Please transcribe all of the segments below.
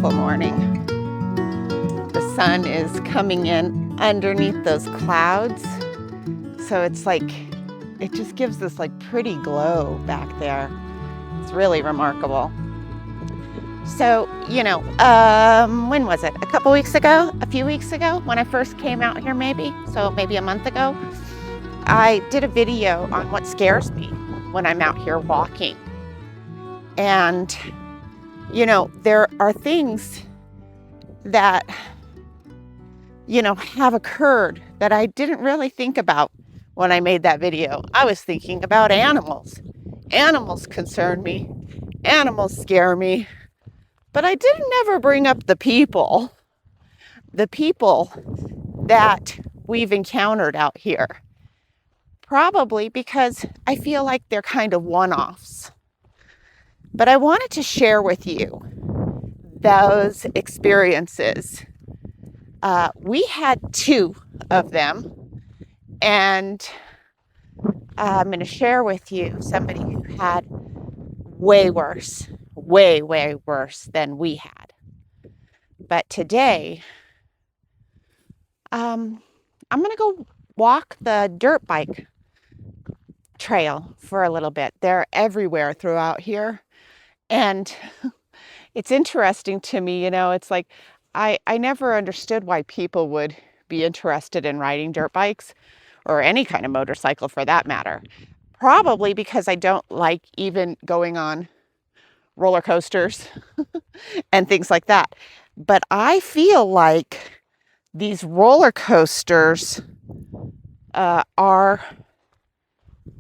beautiful morning. The sun is coming in underneath those clouds. So it's like, it just gives this like pretty glow back there. It's really remarkable. So, when was it? A couple weeks ago? A few weeks ago when I first came out here maybe? So maybe a month ago, I did a video on what scares me when I'm out here walking. And there are things that, have occurred that I didn't really think about when I made that video. I was thinking about animals. Animals concern me. Animals scare me. But I didn't ever bring up the people that we've encountered out here. Probably because I feel like they're kind of one-offs. But I wanted to share with you those experiences. We had 2 of them, and I'm going to share with you somebody who had way worse, way worse than we had. But today, I'm going to go walk the dirt bike trail for a little bit. They're everywhere throughout here. And it's interesting to me, it's like I never understood why people would be interested in riding dirt bikes or any kind of motorcycle for that matter. Probably because I don't like even going on roller coasters and things like that. But I feel like these roller coasters are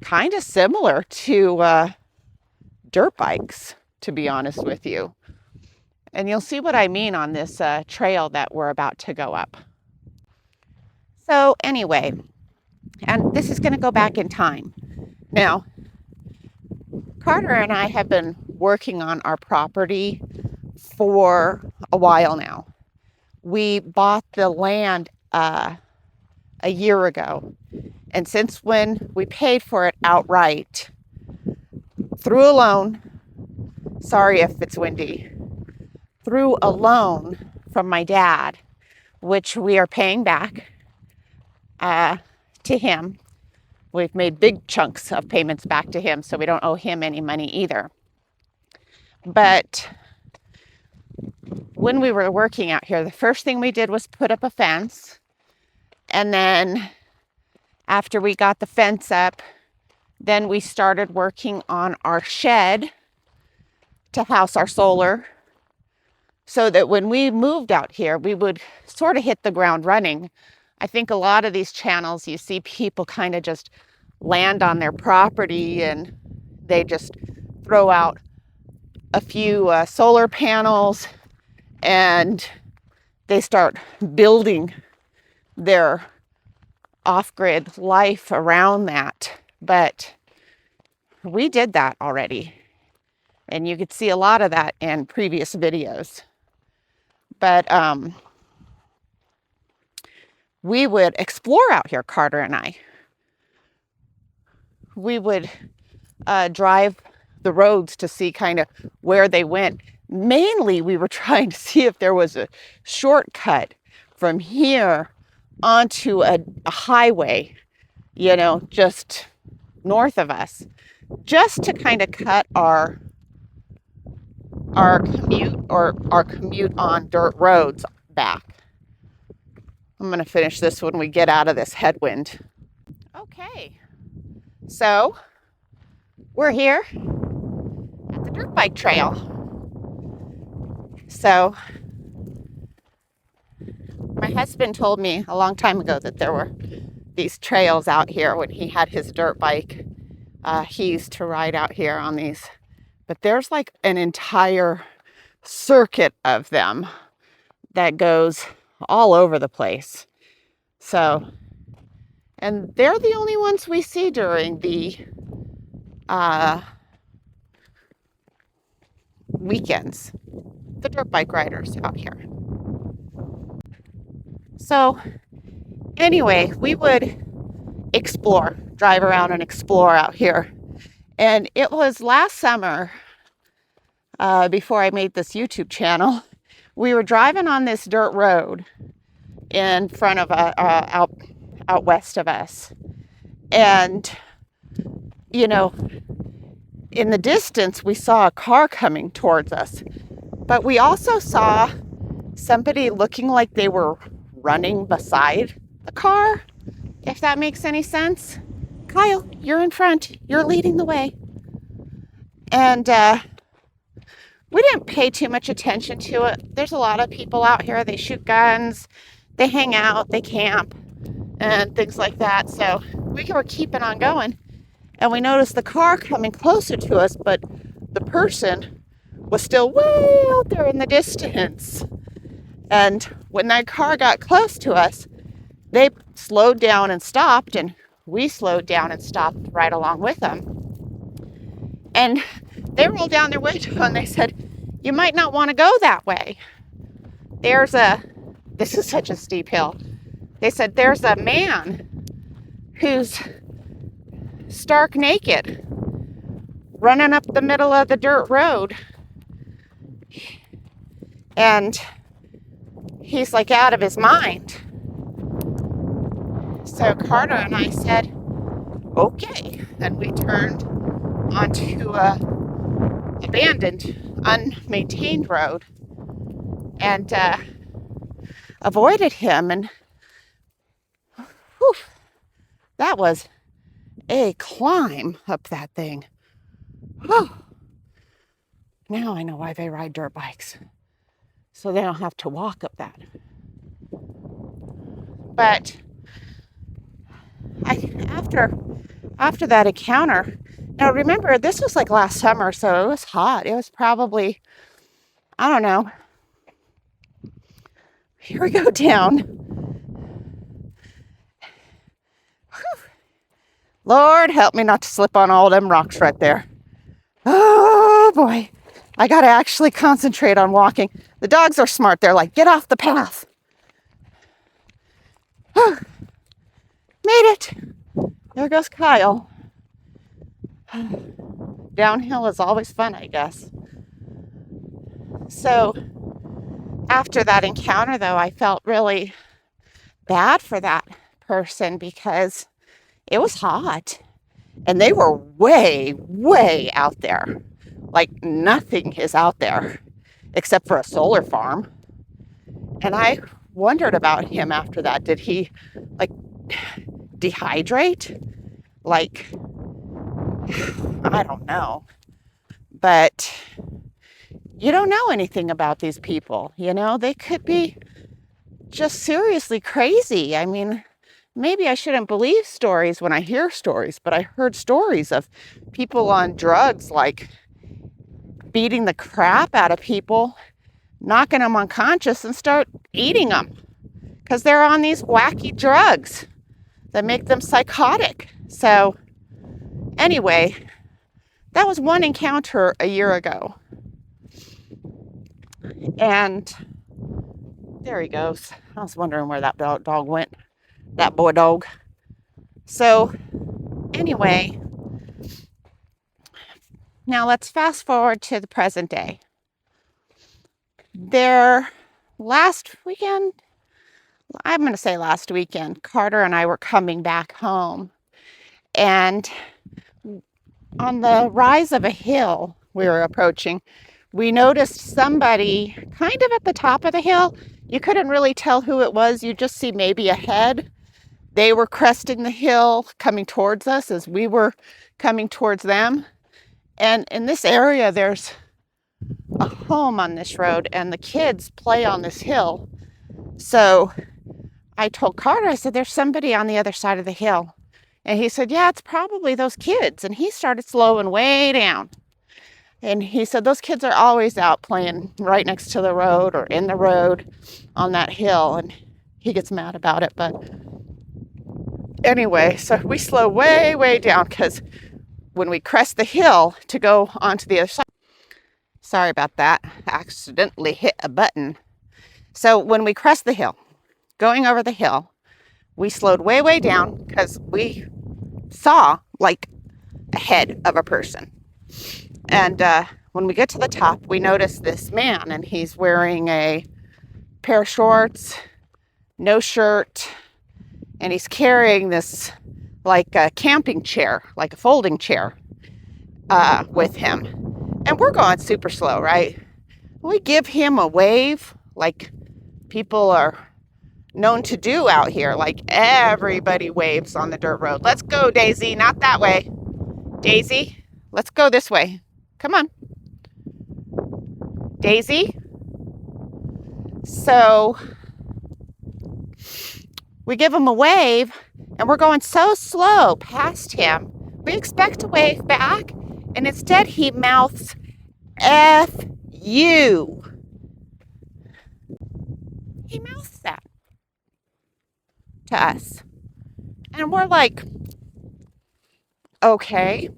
kind of similar to dirt bikes, to be honest with you. And you'll see what I mean on this trail that we're about to go up. So anyway, and this is going to go back in time. Now, Carter and I have been working on our property for a while now. We bought the land a year ago. And since when we paid for it outright, through a loan, sorry if it's windy, through a loan from my dad, which we are paying back to him. We've made big chunks of payments back to him, so we don't owe him any money either. But when we were working out here, the first thing we did was put up a fence. And then after we got the fence up, then we started working on our shed to house our solar, so that when we moved out here, we would sort of hit the ground running. I think a lot of these channels, you see people kind of just land on their property and they just throw out a few solar panels and they start building their off-grid life around that. But we did that already. And you could see a lot of that in previous videos. But we would explore out here, Carter and I. We would drive the roads to see kind of where they went. Mainly, we were trying to see if there was a shortcut from here onto a highway, just north of us, just to kind of cut our commute on dirt roads back. I'm going to finish this when we get out of this headwind. Okay, so we're here at the dirt bike trail. So my husband told me a long time ago that there were these trails out here when he had his dirt bike. He used to ride out here on these. But there's like an entire circuit of them that goes all over the place. So, and they're the only ones we see during the weekends, the dirt bike riders out here. So anyway, we would drive around and explore out here. And it was last summer, before I made this YouTube channel, We were driving on this dirt road in front of out west of us. And, you know, in the distance, we saw a car coming towards us. But we also saw somebody looking like they were running beside the car, if that makes any sense. Kyle, you're in front. You're leading the way. And we didn't pay too much attention to it. There's a lot of people out here. They shoot guns, they hang out, they camp, and things like that. So we were keeping on going. And we noticed the car coming closer to us, but the person was still way out there in the distance. And when that car got close to us, they slowed down and stopped, and we slowed down and stopped right along with them. And they rolled down their window and they said, "You might not want to go that way. This is such a steep hill." They said, "There's a man who's stark naked running up the middle of the dirt road. And he's like out of his mind." So Carter and I said, "Okay." And we turned onto a abandoned, unmaintained road and avoided him. And whew, that was a climb up that thing. Whew. Now I know why they ride dirt bikes, so they don't have to walk up that. But after that encounter, now remember, this was like last summer, so it was hot. It was probably, I don't know. Here we go down. Whew. Lord, help me not to slip on all them rocks right there. Oh boy, I gotta actually concentrate on walking. The dogs are smart. They're like, "Get off the path." Whew. Made it. There goes Kyle. Downhill is always fun, I guess. So after that encounter, though, I felt really bad for that person because it was hot and they were way, way out there. Like nothing is out there except for a solar farm. And I wondered about him after that. Did he like dehydrate? Like, I don't know. But you don't know anything about these people. You know, they could be just seriously crazy. I mean, maybe I shouldn't believe stories when I hear stories, but I heard stories of people on drugs, like beating the crap out of people, knocking them unconscious and start eating them because they're on these wacky drugs that make them psychotic. So anyway, that was one encounter a year ago. And there he goes. I was wondering where that dog went. That boy dog. So anyway, now let's fast forward to the present day. Last weekend, Carter and I were coming back home. And on the rise of a hill we were approaching, we noticed somebody kind of at the top of the hill. You couldn't really tell who it was. You just see maybe a head. They were cresting the hill, coming towards us as we were coming towards them. And in this area, there's a home on this road, and the kids play on this hill. So I told Carter, I said, "There's somebody on the other side of the hill." And he said, "Yeah, it's probably those kids." And he started slowing way down. And he said, "Those kids are always out playing right next to the road or in the road on that hill." And he gets mad about it. But anyway, so we slow way, way down because when we crest the hill to go onto the other side, sorry about that, accidentally hit a button. So when we crest the hill, going over the hill, we slowed way, way down because we saw like a head of a person. And when we get to the top, we notice this man, and he's wearing a pair of shorts, no shirt, and he's carrying this like a camping chair, like a folding chair, with him. And we're going super slow, right? We give him a wave like people are known to do out here. Like everybody waves on the dirt road. Let's go, Daisy, not that way. Daisy, let's go this way. Come on. Daisy. So we give him a wave, and we're going so slow past him. We expect to wave back, and instead he mouths F you. He mouths that to us. And we're like, okay.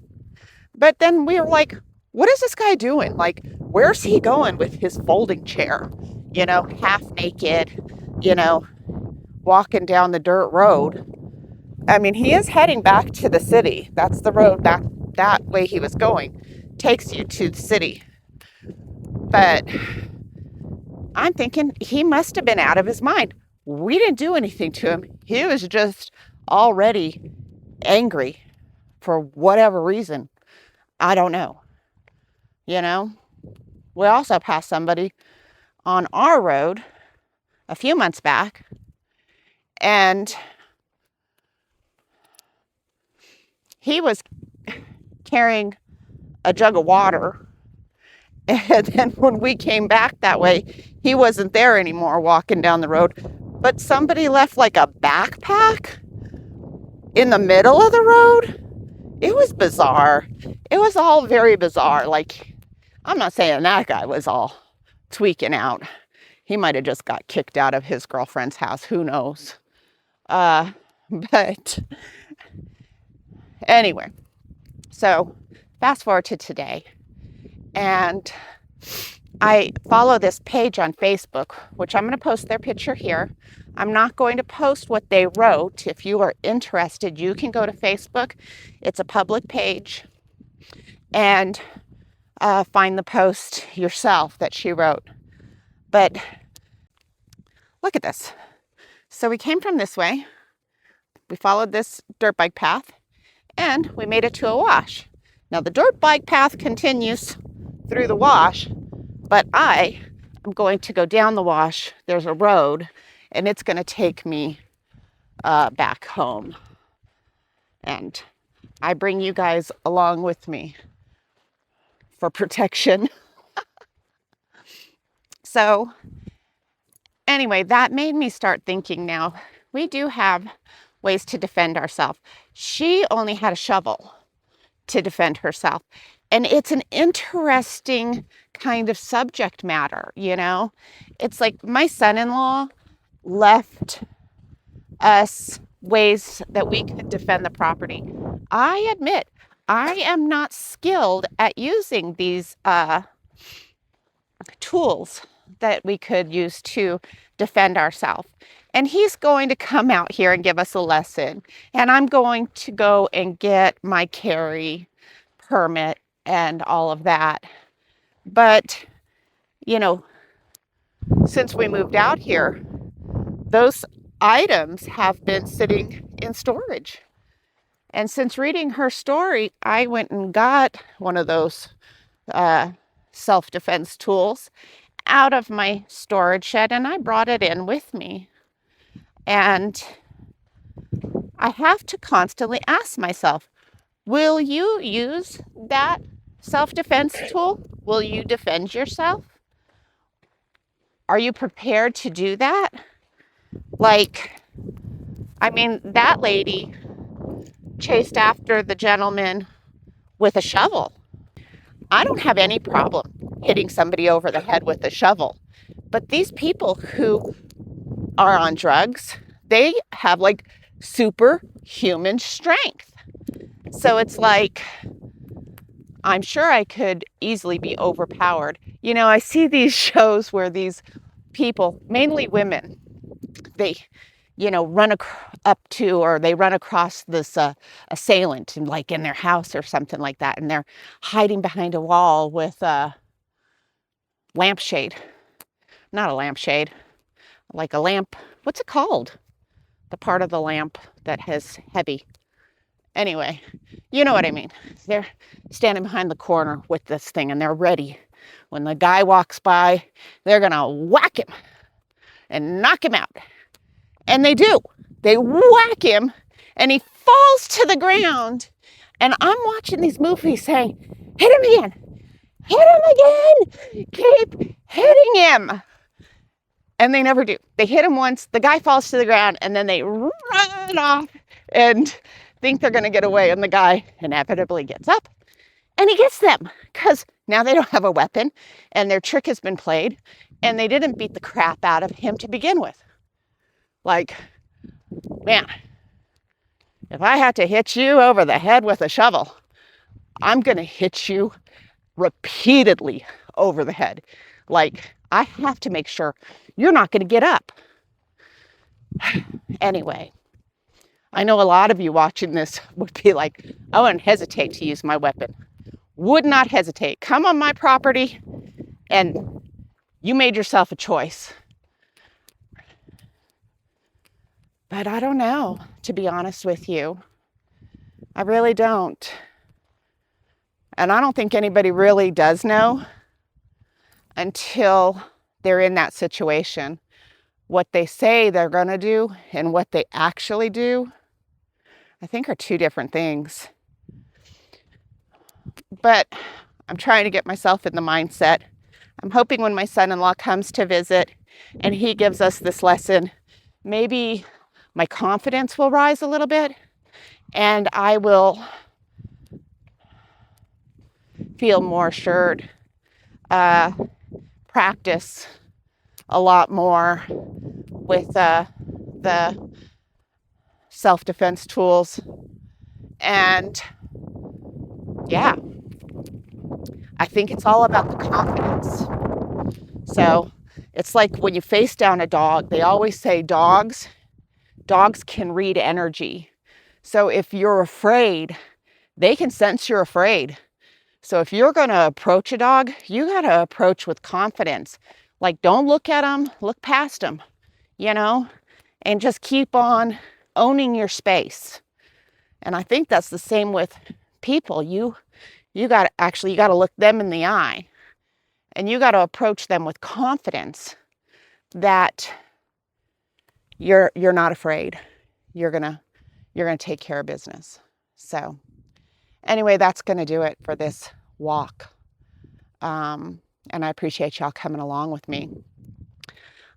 But then we were like, what is this guy doing? Like, where's he going with his folding chair? You know, half naked, you know, walking down the dirt road. I mean, he is heading back to the city. That's the road that way he was going. Takes you to the city. But I'm thinking he must have been out of his mind. We didn't do anything to him. He was just already angry for whatever reason. I don't know. You know, we also passed somebody on our road a few months back, and he was carrying a jug of water. And then when we came back that way, he wasn't there anymore walking down the road. But somebody left like a backpack in the middle of the road. It was bizarre. It was all very bizarre. Like, I'm not saying that guy was all tweaking out. He might have just got kicked out of his girlfriend's house. Who knows? But anyway, so fast forward to today. And I follow this page on Facebook, which I'm going to post their picture here. I'm not going to post what they wrote. If you are interested, you can go to Facebook. It's a public page, and find the post yourself that she wrote. But look at this. So we came from this way. We followed this dirt bike path, and we made it to a wash. Now the dirt bike path continues through the wash, but I am going to go down the wash. There's a road, and it's going to take me back home. And I bring you guys along with me for protection. So anyway, that made me start thinking now, we do have ways to defend ourselves. She only had a shovel to defend herself. And it's an interesting kind of subject matter, you know? It's like my son-in-law left us ways that we could defend the property. I admit, I am not skilled at using these tools that we could use to defend ourselves. And he's going to come out here and give us a lesson. And I'm going to go and get my carry permit and all of that. But, you know, since we moved out here, those items have been sitting in storage. And since reading her story, I went and got one of those self-defense tools out of my storage shed, and I brought it in with me. And I have to constantly ask myself, will you use that self-defense tool? Will you defend yourself? Are you prepared to do that? Like, I mean, that lady chased after the gentleman with a shovel. I don't have any problem hitting somebody over the head with a shovel. But these people who are on drugs, they have like superhuman strength. So it's like, I'm sure I could easily be overpowered. You know, I see these shows where these people, mainly women, they run up to, or they run across this assailant in their house or something like that, and they're hiding behind a wall with a lampshade. Not a lampshade, like a lamp. What's it called? The part of the lamp that has heavy. Anyway, you know what I mean. They're standing behind the corner with this thing, and they're ready. When the guy walks by, they're going to whack him and knock him out. And they do. They whack him, and he falls to the ground. And I'm watching these movies saying, hit him again. Hit him again. Keep hitting him. And they never do. They hit him once, the guy falls to the ground, and then they run off and think they're going to get away. And the guy inevitably gets up and he gets them, because now they don't have a weapon and their trick has been played, and they didn't beat the crap out of him to begin with. Like, man, if I had to hit you over the head with a shovel, I'm going to hit you repeatedly over the head. Like, I have to make sure you're not going to get up. Anyway, I know a lot of you watching this would be like, I wouldn't hesitate to use my weapon. Would not hesitate. Come on my property, and you made yourself a choice. But I don't know, to be honest with you. I really don't. And I don't think anybody really does know until they're in that situation. What they say they're going to do and what they actually do, I think, are two different things. But I'm trying to get myself in the mindset. I'm hoping when my son-in-law comes to visit and he gives us this lesson, maybe my confidence will rise a little bit, and I will feel more assured, practice a lot more with the self-defense tools. And yeah, I think it's all about the confidence. So it's like when you face down a dog, they always say dogs can read energy. So if you're afraid, they can sense you're afraid. So if you're going to approach a dog, you got to approach with confidence. Like, don't look at them, look past them, and just keep on owning your space. And I think that's the same with people. You got to look them in the eye, and you got to approach them with confidence that you're not afraid. You're going to take care of business. So anyway, that's going to do it for this walk. And I appreciate y'all coming along with me.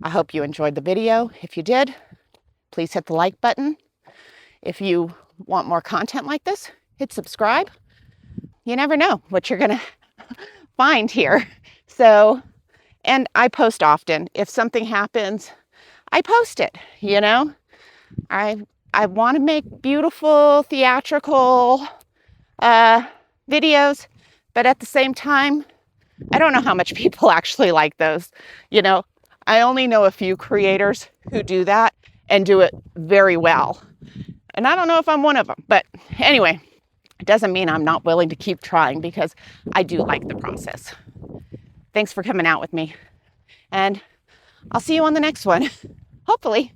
I hope you enjoyed the video. If you did, please hit the like button. If you want more content like this, hit subscribe. You never know what you're going to find here. So, and I post often. If something happens, I post it, I want to make beautiful theatrical videos, but at the same time, I don't know how much people actually like those. I only know a few creators who do that and do it very well. And I don't know if I'm one of them. But anyway, it doesn't mean I'm not willing to keep trying, because I do like the process. Thanks for coming out with me. And I'll see you on the next one. Hopefully.